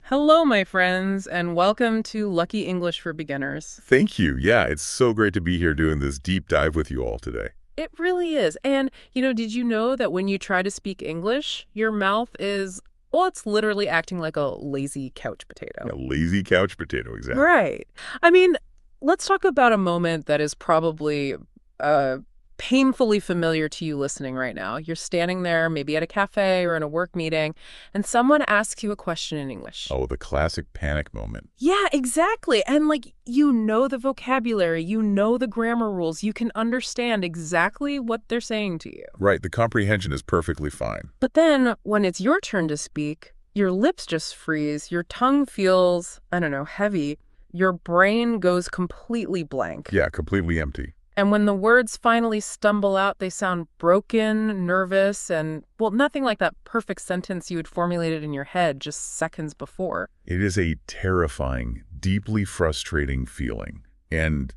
Hello, my friends, and welcome to Lucky English for Beginners. Thank you. Yeah, it's so great to be here doing this deep dive with you all today. It really is. And, did you know that when you try to speak English, your mouth is, well, it's literally acting like a lazy couch potato. A lazy couch potato, exactly. Right. I mean, let's talk about a moment that is probably painfully familiar to you listening right now. You're standing there, maybe at a cafe or in a work meeting, and someone asks you a question in English. Oh, the classic panic moment. Yeah, exactly. And you know the vocabulary, you know the grammar rules, you can understand exactly what they're saying to you. Right, the comprehension is perfectly fine. But then when it's your turn to speak, your lips just freeze, your tongue feels, I don't know, heavy, your brain goes completely blank. Yeah, completely empty. And when the words finally stumble out, they sound broken, nervous, and, well, nothing like that perfect sentence you had formulated in your head just seconds before. It is a terrifying, deeply frustrating feeling. And,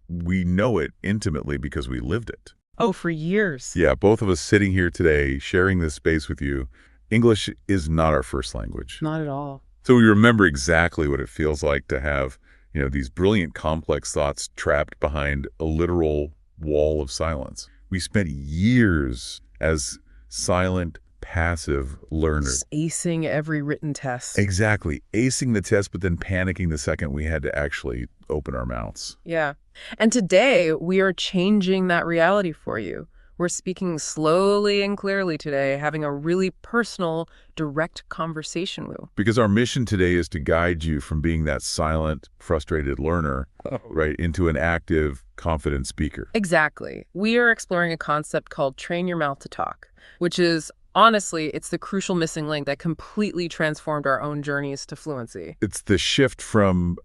we know it intimately because we lived it. Oh, for years. Yeah, both of us sitting here today, sharing this space with you, English is not our first language. Not at all. So we remember exactly what it feels like to have these brilliant, complex thoughts trapped behind a literal wall of silence. We spent years as silent, passive learners. Just acing every written test. Exactly. Acing the test, but then panicking the second we had to actually open our mouths. Yeah. And today, we are changing that reality for you. We're speaking slowly and clearly today, having a really personal, direct conversation with you. Because our mission today is to guide you from being that silent, frustrated learner, right, into an active, confident speaker. Exactly. We are exploring a concept called train your mouth to talk, which is, honestly, it's the crucial missing link that completely transformed our own journeys to fluency. It's the shift from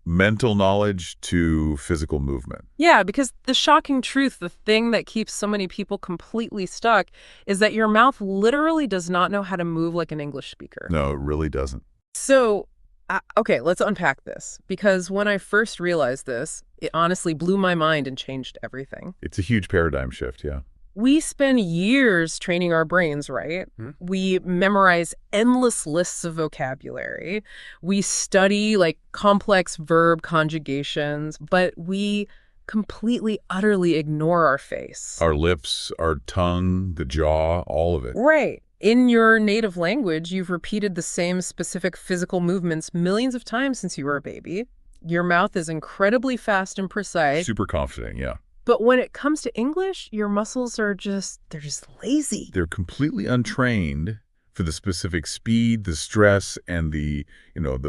mental knowledge to physical movement. Yeah, because the shocking truth, the thing that keeps so many people completely stuck, is that your mouth literally does not know how to move like an English speaker. No, it really doesn't. So, okay, let's unpack this. Because when I first realized this, it honestly blew my mind and changed everything. It's a huge paradigm shift, yeah. We spend years training our brains, right? We memorize endless lists of vocabulary. We study complex verb conjugations, but we completely, utterly ignore our face. Our lips, our tongue, the jaw, all of it. Right. In your native language, you've repeated the same specific physical movements millions of times since you were a baby. Your mouth is incredibly fast and precise. Super confident, yeah. But when it comes to English, your muscles are they're just lazy. They're completely untrained for the specific speed, the stress, and the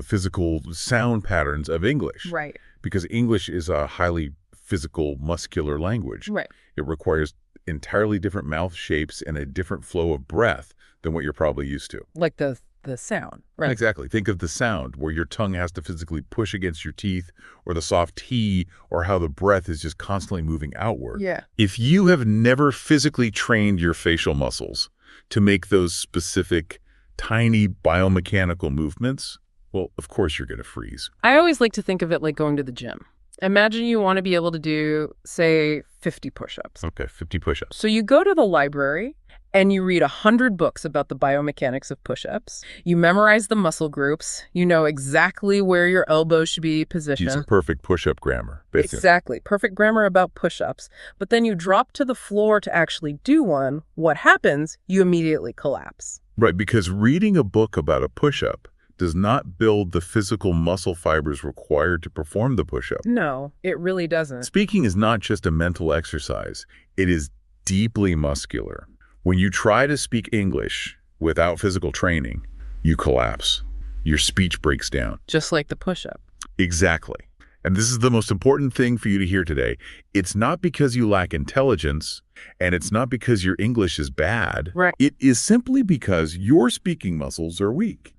physical sound patterns of English. Right. Because English is a highly physical, muscular language. Right. It requires entirely different mouth shapes and a different flow of breath than what you're probably used to. Like the sound, right? Exactly. Think of the sound where your tongue has to physically push against your teeth, or the soft T, or how the breath is just constantly moving outward. Yeah. If you have never physically trained your facial muscles to make those specific, tiny biomechanical movements, well, of course you're going to freeze. I always like to think of it like going to the gym. Imagine you want to be able to do, say, 50 push-ups. Okay, 50 push-ups. So you go to the library and you read 100 books about the biomechanics of push-ups. You memorize the muscle groups. You know exactly where your elbows should be positioned. Use perfect push-up grammar, basically. Exactly. Perfect grammar about push-ups. But then you drop to the floor to actually do one. What happens? You immediately collapse. Right, because reading a book about a push-up does not build the physical muscle fibers required to perform the push-up. No, it really doesn't. Speaking is not just a mental exercise. It is deeply muscular. When you try to speak English without physical training, you collapse. Your speech breaks down. Just like the push-up. Exactly. And this is the most important thing for you to hear today. It's not because you lack intelligence, and it's not because your English is bad. Right. It is simply because your speaking muscles are weak.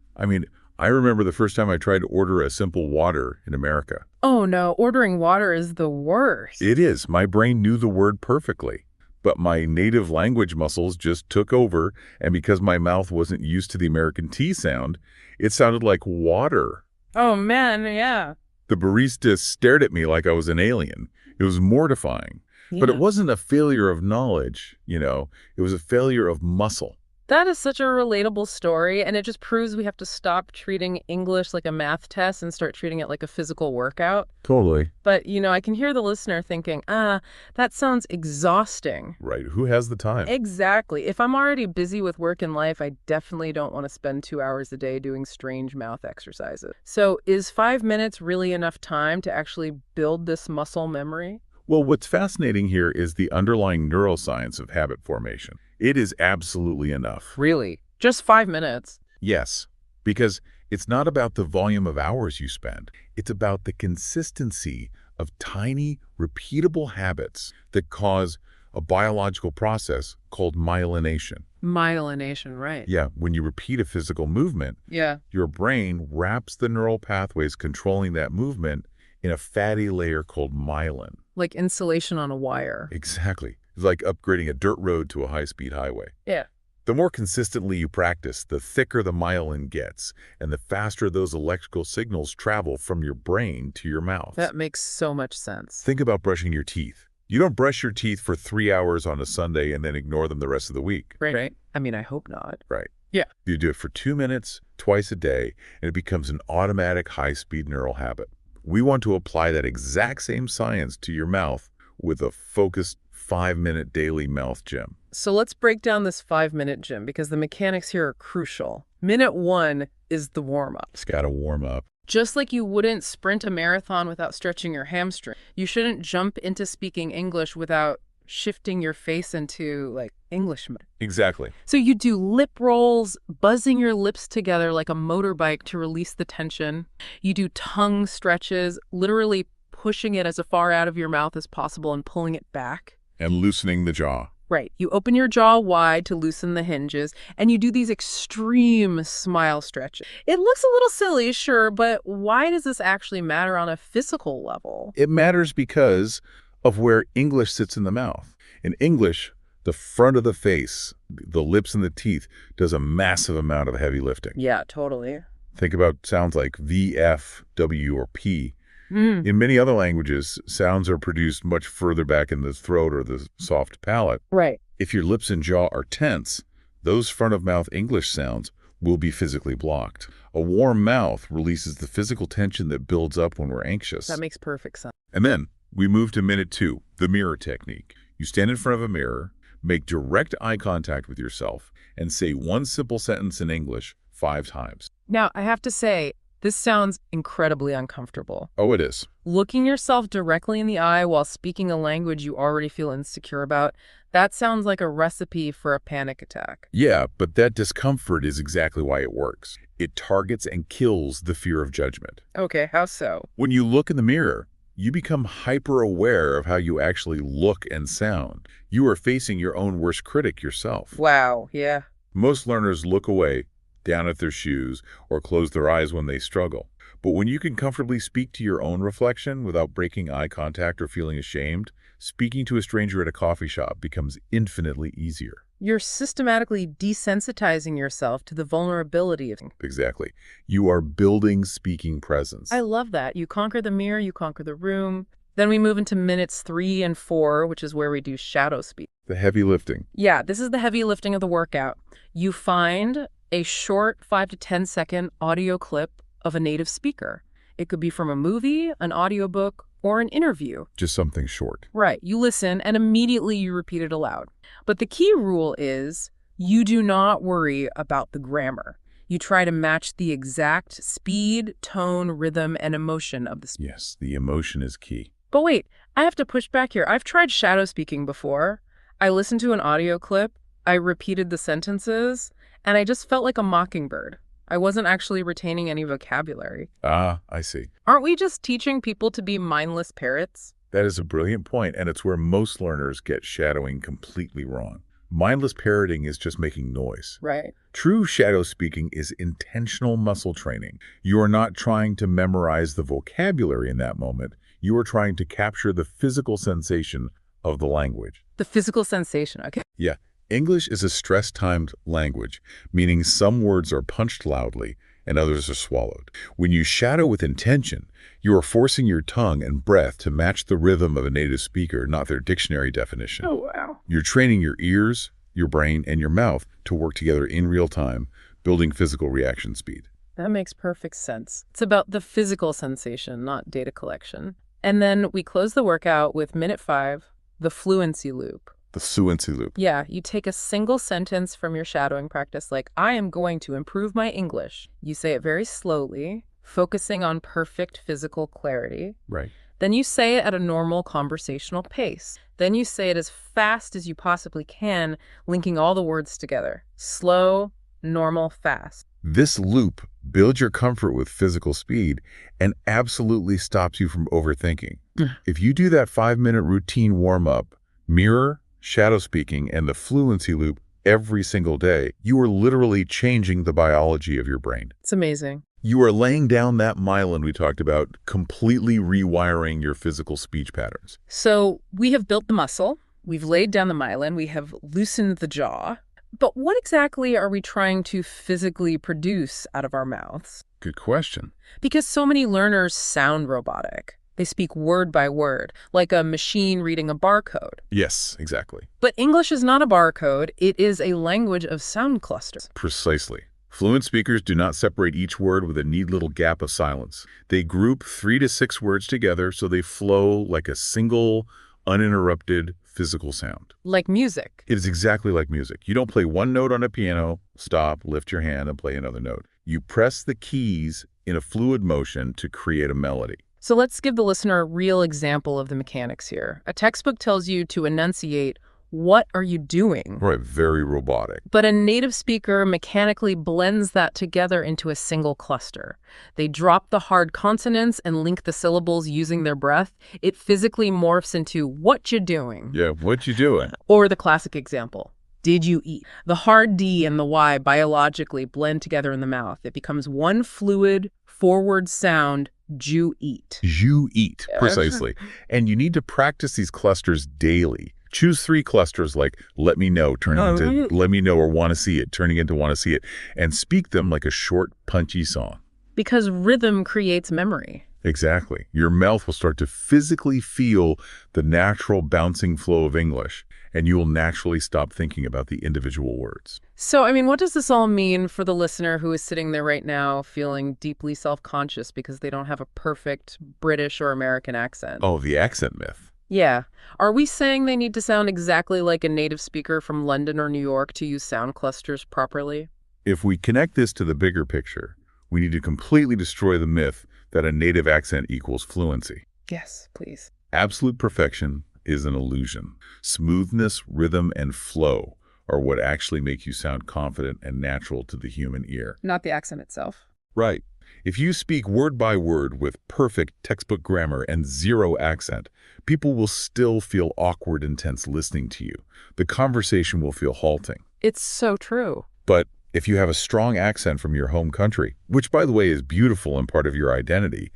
I remember the first time I tried to order a simple water in America. Oh no, ordering water is the worst. It is. My brain knew the word perfectly, but my native language muscles just took over, and because my mouth wasn't used to the American T sound, it sounded like water. Oh man, yeah. The barista stared at me like I was an alien. It was mortifying. Yeah. But it wasn't a failure of knowledge, it was a failure of muscle. That is such a relatable story, and it just proves we have to stop treating English like a math test and start treating it like a physical workout. Totally. But, I can hear the listener thinking, that sounds exhausting. Right. Who has the time? Exactly. If I'm already busy with work and life, I definitely don't want to spend 2 hours a day doing strange mouth exercises. So is 5 minutes really enough time to actually build this muscle memory? Well, what's fascinating here is the underlying neuroscience of habit formation. It is absolutely enough. Really? Just 5 minutes? Yes, because it's not about the volume of hours you spend. It's about the consistency of tiny, repeatable habits that cause a biological process called myelination. Myelination, right. Yeah, when you repeat a physical movement, Yeah. your brain wraps the neural pathways controlling that movement in a fatty layer called myelin. Like insulation on a wire. Exactly. It's like upgrading a dirt road to a high-speed highway. Yeah. The more consistently you practice, the thicker the myelin gets, and the faster those electrical signals travel from your brain to your mouth. That makes so much sense. Think about brushing your teeth. You don't brush your teeth for 3 hours on a Sunday and then ignore them the rest of the week. Right. I mean, I hope not. Right. Yeah. You do it for 2 minutes, twice a day, and it becomes an automatic high-speed neural habit. We want to apply that exact same science to your mouth with a focused 5-minute daily mouth gym. So let's break down this 5-minute gym because the mechanics here are crucial. Minute 1 is the warm-up. It's got to warm up. Just like you wouldn't sprint a marathon without stretching your hamstring, you shouldn't jump into speaking English without shifting your face into, English mode. Exactly. So you do lip rolls, buzzing your lips together like a motorbike to release the tension. You do tongue stretches, literally pushing it as far out of your mouth as possible and pulling it back. And loosening the jaw. Right. You open your jaw wide to loosen the hinges, and you do these extreme smile stretches. It looks a little silly, sure, but why does this actually matter on a physical level? It matters because of where English sits in the mouth. In English, the front of the face, the lips and the teeth, does a massive amount of heavy lifting. Yeah, totally. Think about sounds like V, F, W, or P. In many other languages, sounds are produced much further back in the throat or the soft palate. Right. If your lips and jaw are tense, those front-of-mouth English sounds will be physically blocked. A warm mouth releases the physical tension that builds up when we're anxious. That makes perfect sense. And then we move to minute 2, the mirror technique. You stand in front of a mirror, make direct eye contact with yourself, and say one simple sentence in English 5 times. Now, I have to say, this sounds incredibly uncomfortable. Oh, it is. Looking yourself directly in the eye while speaking a language you already feel insecure about, that sounds like a recipe for a panic attack. Yeah, but that discomfort is exactly why it works. It targets and kills the fear of judgment. Okay, how so? When you look in the mirror, you become hyper-aware of how you actually look and sound. You are facing your own worst critic yourself. Wow, yeah. Most learners look away, down at their shoes, or close their eyes when they struggle. But when you can comfortably speak to your own reflection without breaking eye contact or feeling ashamed, speaking to a stranger at a coffee shop becomes infinitely easier. You're systematically desensitizing yourself to the vulnerability of... Exactly. You are building speaking presence. I love that. You conquer the mirror, you conquer the room. Then we move into minutes 3 and 4, which is where we do shadow speak. The heavy lifting. Yeah, this is the heavy lifting of the workout. You find a short 5 to 10 second audio clip of a native speaker. It could be from a movie, an audiobook, or an interview. Just something short. Right. You listen and immediately you repeat it aloud. But the key rule is you do not worry about the grammar. You try to match the exact speed, tone, rhythm, and emotion of the speech. Yes, the emotion is key. But wait, I have to push back here. I've tried shadow speaking before. I listened to an audio clip, I repeated the sentences, and I just felt like a mockingbird. I wasn't actually retaining any vocabulary. Ah, I see. Aren't we just teaching people to be mindless parrots? That is a brilliant point, and it's where most learners get shadowing completely wrong. Mindless parroting is just making noise. Right. True shadow speaking is intentional muscle training. You are not trying to memorize the vocabulary in that moment. You are trying to capture the physical sensation of the language. The physical sensation, okay. Yeah. English is a stress-timed language, meaning some words are punched loudly and others are swallowed. When you shadow with intention, you are forcing your tongue and breath to match the rhythm of a native speaker, not their dictionary definition. Oh, wow. You're training your ears, your brain, and your mouth to work together in real time, building physical reaction speed. That makes perfect sense. It's about the physical sensation, not data collection. And then we close the workout with minute 5, the fluency loop. The fluency loop. Yeah, you take a single sentence from your shadowing practice, like, I am going to improve my English. You say it very slowly, focusing on perfect physical clarity. Right. Then you say it at a normal conversational pace. Then you say it as fast as you possibly can, linking all the words together. Slow, normal, fast. This loop builds your comfort with physical speed and absolutely stops you from overthinking. If you do that 5-minute routine warm-up, mirror, shadow speaking, and the fluency loop every single day, you are literally changing the biology of your brain. It's amazing. You are laying down that myelin we talked about, completely rewiring your physical speech patterns. So we have built the muscle, we've laid down the myelin, we have loosened the jaw. But what exactly are we trying to physically produce out of our mouths? Good question. Because so many learners sound robotic. They speak word by word, like a machine reading a barcode. Yes, exactly. But English is not a barcode. It is a language of sound clusters. Precisely. Fluent speakers do not separate each word with a neat little gap of silence. They group 3 to 6 words together so they flow like a single, uninterrupted physical sound. Like music. It is exactly like music. You don't play one note on a piano, stop, lift your hand, and play another note. You press the keys in a fluid motion to create a melody. So let's give the listener a real example of the mechanics here. A textbook tells you to enunciate, what are you doing? Right, very robotic. But a native speaker mechanically blends that together into a single cluster. They drop the hard consonants and link the syllables using their breath. It physically morphs into what you doing. Yeah, what you doing? Or the classic example, did you eat? The hard D and the Y biologically blend together in the mouth. It becomes one fluid, forward sound, you eat. You eat, precisely. And you need to practice these clusters daily. Choose 3 clusters like let me know, turning into let me know, or want to see it, turning into want to see it, and speak them like a short, punchy song. Because rhythm creates memory. Exactly. Your mouth will start to physically feel the natural bouncing flow of English, and you will naturally stop thinking about the individual words. So, what does this all mean for the listener who is sitting there right now feeling deeply self-conscious because they don't have a perfect British or American accent? Oh, the accent myth. Yeah. Are we saying they need to sound exactly like a native speaker from London or New York to use sound clusters properly? If we connect this to the bigger picture, we need to completely destroy the myth that a native accent equals fluency. Yes, please. Absolute perfection is an illusion. Smoothness, rhythm, and flow are what actually make you sound confident and natural to the human ear. Not the accent itself. Right. If you speak word by word with perfect textbook grammar and 0 accent, people will still feel awkward and tense listening to you. The conversation will feel halting. It's so true. But if you have a strong accent from your home country, which, by the way, is beautiful and part of your identity,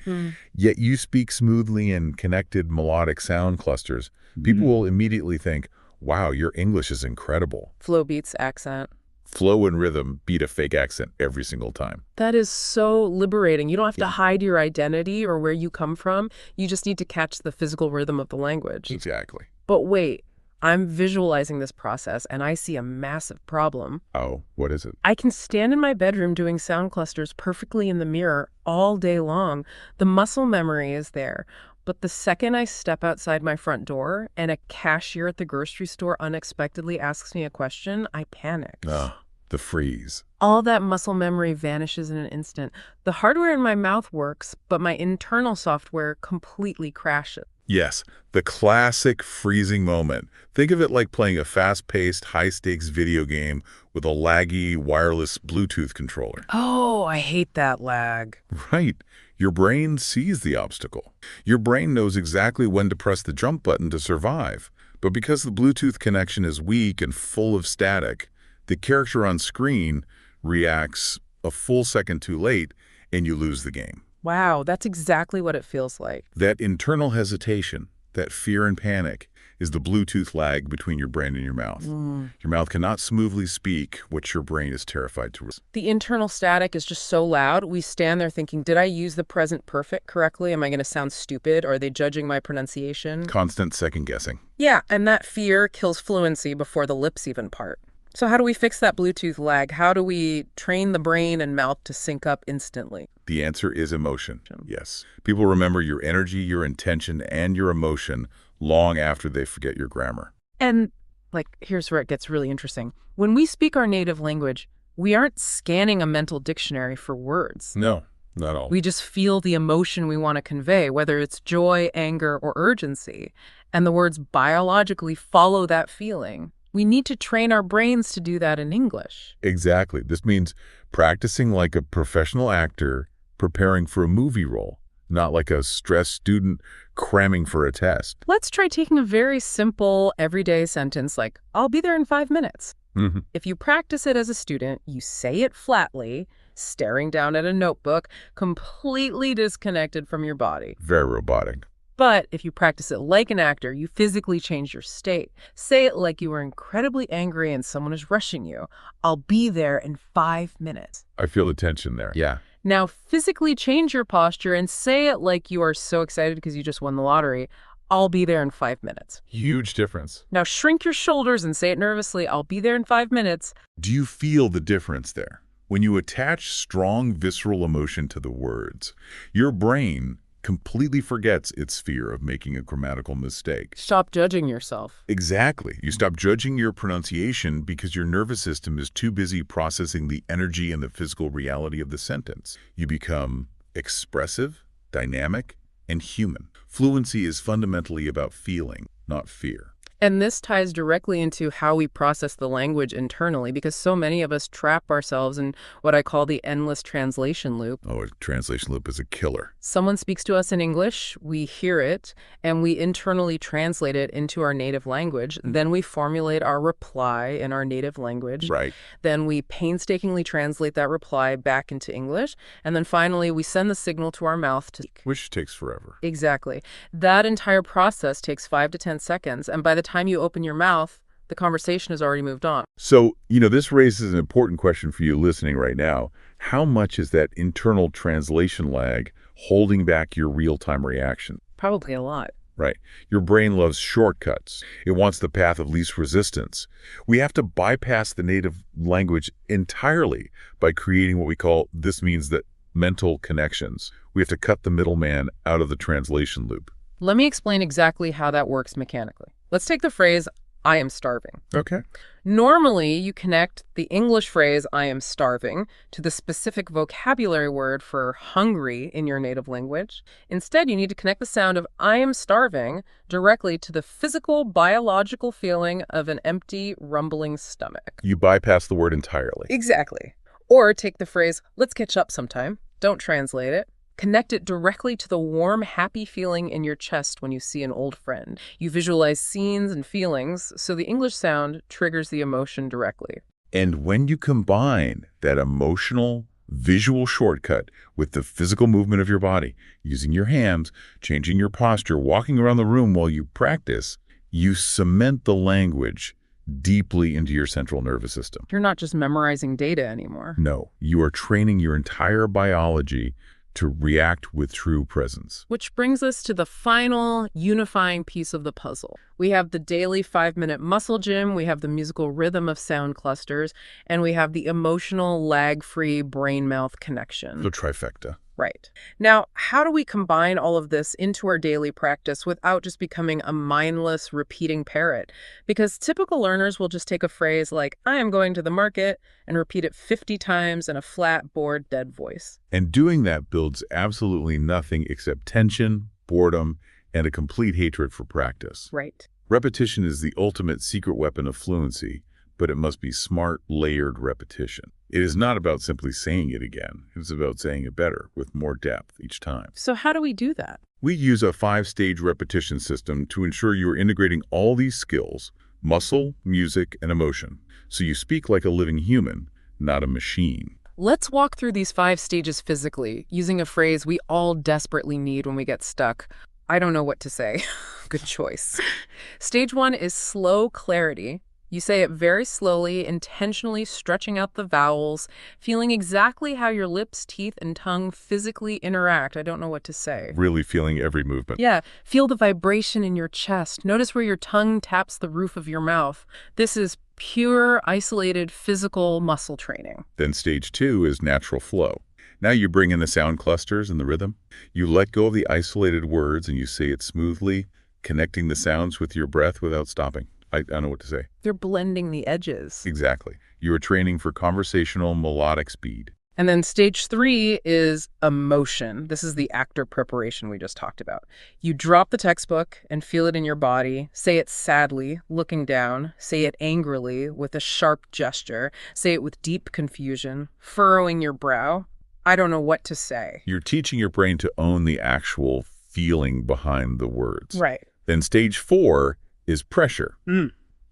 yet you speak smoothly in connected melodic sound clusters, people will immediately think, wow, your English is incredible. Flow beats accent. Flow and rhythm beat a fake accent every single time. That is so liberating. You don't have to hide your identity or where you come from. You just need to catch the physical rhythm of the language. Exactly. But wait, I'm visualizing this process and I see a massive problem. Oh, what is it? I can stand in my bedroom doing sound clusters perfectly in the mirror all day long. The muscle memory is there. But the second I step outside my front door and a cashier at the grocery store unexpectedly asks me a question, I panic. The freeze. All that muscle memory vanishes in an instant. The hardware in my mouth works, but my internal software completely crashes. Yes, the classic freezing moment. Think of it like playing a fast-paced, high-stakes video game with a laggy, wireless Bluetooth controller. Oh, I hate that lag. Right. Your brain sees the obstacle. Your brain knows exactly when to press the jump button to survive. But because the Bluetooth connection is weak and full of static, the character on screen reacts a full second too late, and you lose the game. Wow, that's exactly what it feels like. That internal hesitation, that fear and panic, is the Bluetooth lag between your brain and your mouth. Your mouth cannot smoothly speak what your brain is terrified to. The internal static is just so loud. We stand there thinking, did I use the present perfect correctly? Am I going to sound stupid? Or are they judging my pronunciation? Constant second guessing. Yeah, and that fear kills fluency before the lips even part. So how do we fix that Bluetooth lag? How do we train the brain and mouth to sync up instantly? The answer is emotion. Yes. People remember your energy, your intention, and your emotion long after they forget your grammar. And, here's where it gets really interesting. When we speak our native language, we aren't scanning a mental dictionary for words. No, not all. We just feel the emotion we want to convey, whether it's joy, anger, or urgency. And the words biologically follow that feeling. We need to train our brains to do that in English. Exactly. This means practicing like a professional actor preparing for a movie role, not like a stressed student cramming for a test. Let's try taking a very simple, everyday sentence like, I'll be there in 5 minutes. If you practice it as a student, you say it flatly, staring down at a notebook, completely disconnected from your body. Very robotic. But if you practice it like an actor, you physically change your state. Say it like you are incredibly angry and someone is rushing you. I'll be there in 5 minutes. I feel the tension there. Yeah. Now physically change your posture and say it like you are so excited because you just won the lottery. I'll be there in 5 minutes. Huge difference. Now shrink your shoulders and say it nervously. I'll be there in 5 minutes. Do you feel the difference there? When you attach strong visceral emotion to the words, your brain completely forgets its fear of making a grammatical mistake. Stop judging yourself. Exactly. You stop judging your pronunciation because your nervous system is too busy processing the energy and the physical reality of the sentence. You become expressive, dynamic, and human. Fluency is fundamentally about feeling, not fear. And this ties directly into how we process the language internally, because so many of us trap ourselves in what I call the endless translation loop. Oh, a translation loop is a killer. Someone speaks to us in English, we hear it, and we internally translate it into our native language. Then we formulate our reply in our native language. Right. Then we painstakingly translate that reply back into English. And then finally, we send the signal to our mouth to speak. Which takes forever. Exactly. That entire process takes 5 to 10 seconds. And by the time you open your mouth, the conversation has already moved on. So, this raises an important question for you listening right now. How much is that internal translation lag holding back your real-time reaction? Probably a lot. Right. Your brain loves shortcuts. It wants the path of least resistance. We have to bypass the native language entirely by creating what we call, this means that, mental connections. We have to cut the middleman out of the translation loop. Let me explain exactly how that works mechanically. Let's take the phrase, I am starving. Okay. Normally, you connect the English phrase, I am starving, to the specific vocabulary word for hungry in your native language. Instead, you need to connect the sound of I am starving directly to the physical, biological feeling of an empty, rumbling stomach. You bypass the word entirely. Exactly. Or take the phrase, let's catch up sometime. Don't translate it. Connect it directly to the warm, happy feeling in your chest when you see an old friend. You visualize scenes and feelings, so the English sound triggers the emotion directly. And when you combine that emotional, visual shortcut with the physical movement of your body, using your hands, changing your posture, walking around the room while you practice, you cement the language deeply into your central nervous system. You're not just memorizing data anymore. No, you are training your entire biology to react with true presence. Which brings us to the final unifying piece of the puzzle. We have the daily 5-minute muscle gym, we have the musical rhythm of sound clusters, and we have the emotional lag-free brain-mouth connection. The trifecta. Right. Now, how do we combine all of this into our daily practice without just becoming a mindless, repeating parrot? Because typical learners will just take a phrase like, I am going to the market, and repeat it 50 times in a flat, bored, dead voice. And doing that builds absolutely nothing except tension, boredom, and a complete hatred for practice. Right. Repetition is the ultimate secret weapon of fluency, but it must be smart, layered repetition. It is not about simply saying it again. It's about saying it better, with more depth each time. So how do we do that? We use a 5-stage repetition system to ensure you are integrating all these skills, muscle, music, and emotion, so you speak like a living human, not a machine. Let's walk through these 5 stages physically, using a phrase we all desperately need when we get stuck. I don't know what to say. Good choice. Stage 1 is slow clarity. You say it very slowly, intentionally stretching out the vowels, feeling exactly how your lips, teeth, and tongue physically interact. I don't know what to say. Really feeling every movement. Yeah, feel the vibration in your chest. Notice where your tongue taps the roof of your mouth. This is pure, isolated physical muscle training. Then stage 2 is natural flow. Now you bring in the sound clusters and the rhythm. You let go of the isolated words and you say it smoothly, connecting the sounds with your breath without stopping. I don't know what to say. They're blending the edges. Exactly. You are training for conversational melodic speed. And then stage 3 is emotion. This is the actor preparation we just talked about. You drop the textbook and feel it in your body. Say it sadly, looking down. Say it angrily with a sharp gesture. Say it with deep confusion, furrowing your brow. I don't know what to say. You're teaching your brain to own the actual feeling behind the words. Right. Then stage 4 is pressure.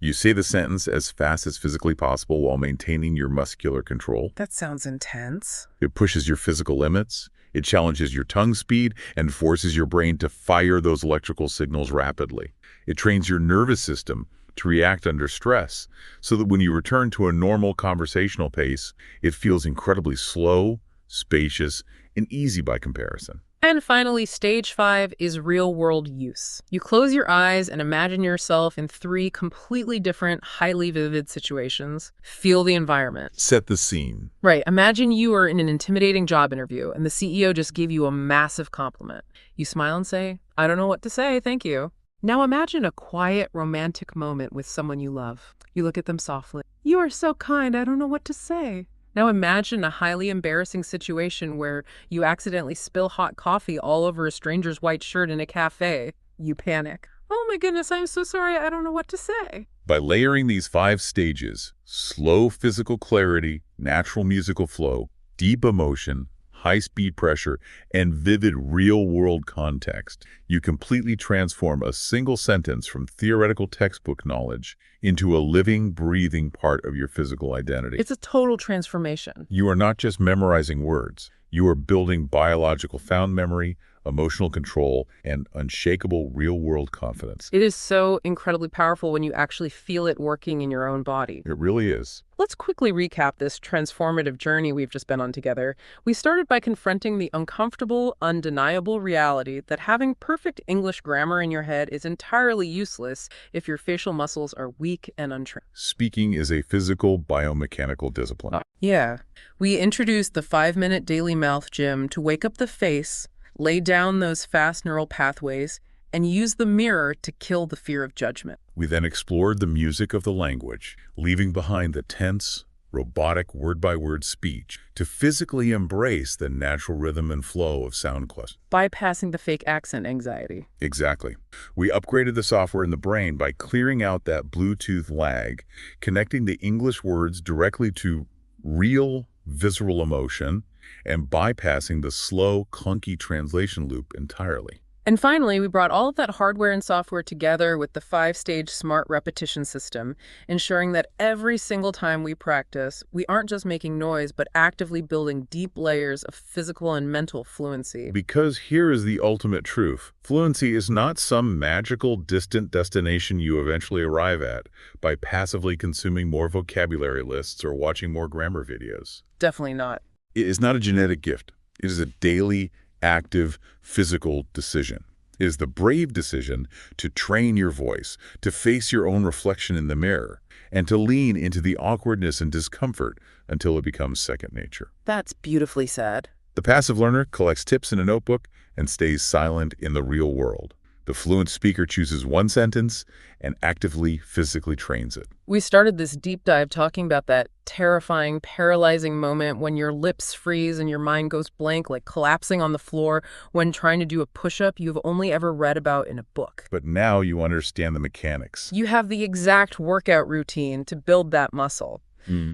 You say the sentence as fast as physically possible while maintaining your muscular control. That sounds intense. It pushes your physical limits. It challenges your tongue speed and forces your brain to fire those electrical signals rapidly. It trains your nervous system to react under stress so that when you return to a normal conversational pace, it feels incredibly slow, spacious, and easy by comparison. And finally, stage 5 is real-world use. You close your eyes and imagine yourself in 3 completely different, highly vivid situations. Feel the environment. Set the scene. Right. Imagine you are in an intimidating job interview and the CEO just gave you a massive compliment. You smile and say, "I don't know what to say, thank you." Now imagine a quiet, romantic moment with someone you love. You look at them softly. "You are so kind, I don't know what to say." Now imagine a highly embarrassing situation where you accidentally spill hot coffee all over a stranger's white shirt in a cafe. You panic. "Oh my goodness, I'm so sorry, I don't know what to say." By layering these 5 stages, slow physical clarity, natural musical flow, deep emotion, high-speed pressure, and vivid real-world context, you completely transform a single sentence from theoretical textbook knowledge into a living, breathing part of your physical identity. It's a total transformation. You are not just memorizing words. You are building biological found memory, emotional control, and unshakable real-world confidence. It is so incredibly powerful when you actually feel it working in your own body. It really is. Let's quickly recap this transformative journey we've just been on together. We started by confronting the uncomfortable, undeniable reality that having perfect English grammar in your head is entirely useless if your facial muscles are weak and untrained. Speaking is a physical, biomechanical discipline. Yeah. We introduced the 5-minute daily mouth gym to wake up the face, lay down those fast neural pathways, and use the mirror to kill the fear of judgment. We then explored the music of the language, leaving behind the tense, robotic word-by-word speech to physically embrace the natural rhythm and flow of sound clusters. Bypassing the fake accent anxiety. Exactly. We upgraded the software in the brain by clearing out that Bluetooth lag, connecting the English words directly to real, visceral emotion, and bypassing the slow, clunky translation loop entirely. And finally, we brought all of that hardware and software together with the 5-stage smart repetition system, ensuring that every single time we practice, we aren't just making noise, but actively building deep layers of physical and mental fluency. Because here is the ultimate truth. Fluency is not some magical, distant destination you eventually arrive at by passively consuming more vocabulary lists or watching more grammar videos. Definitely not. It is not a genetic gift. It is a daily, active, physical decision. It is the brave decision to train your voice, to face your own reflection in the mirror, and to lean into the awkwardness and discomfort until it becomes second nature. That's beautifully said. The passive learner collects tips in a notebook and stays silent in the real world. The fluent speaker chooses one sentence and actively, physically trains it. We started this deep dive talking about that terrifying, paralyzing moment when your lips freeze and your mind goes blank, like collapsing on the floor when trying to do a push-up you've only ever read about in a book. But now you understand the mechanics. You have the exact workout routine to build that muscle.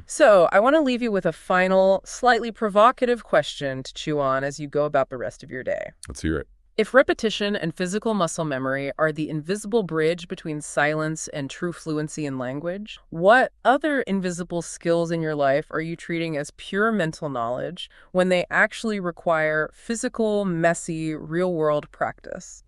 So I want to leave you with a final, slightly provocative question to chew on as you go about the rest of your day. Let's hear it. If repetition and physical muscle memory are the invisible bridge between silence and true fluency in language, what other invisible skills in your life are you treating as pure mental knowledge when they actually require physical, messy, real-world practice?